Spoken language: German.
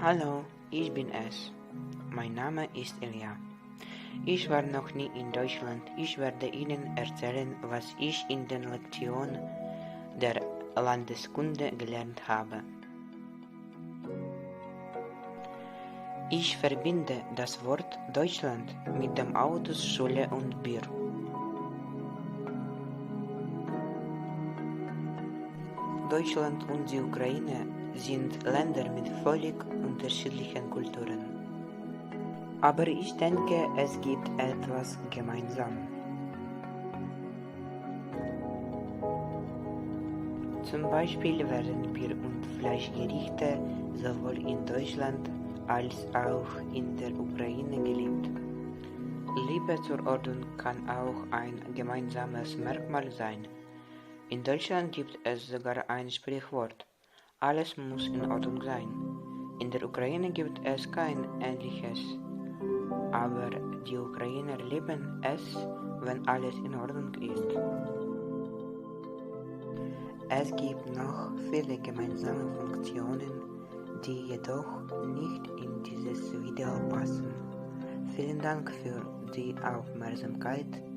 Hallo, ich bin es. Mein Name ist Elia. Ich war noch nie in Deutschland. Ich werde Ihnen erzählen, was ich in den Lektionen der Landeskunde gelernt habe. Ich verbinde das Wort Deutschland mit dem Autos, Schule und Bier. Deutschland und die Ukraine sind Länder mit völlig unterschiedlichen Kulturen. Aber ich denke, es gibt etwas gemeinsam. Zum Beispiel werden Bier- und Fleischgerichte sowohl in Deutschland als auch in der Ukraine geliebt. Liebe zur Ordnung kann auch ein gemeinsames Merkmal sein. In Deutschland gibt es sogar ein Sprichwort: Alles muss in Ordnung sein. In der Ukraine gibt es kein ähnliches, aber die Ukrainer lieben es, wenn alles in Ordnung ist. Es gibt noch viele gemeinsame Funktionen, die jedoch nicht in dieses Video passen. Vielen Dank für die Aufmerksamkeit.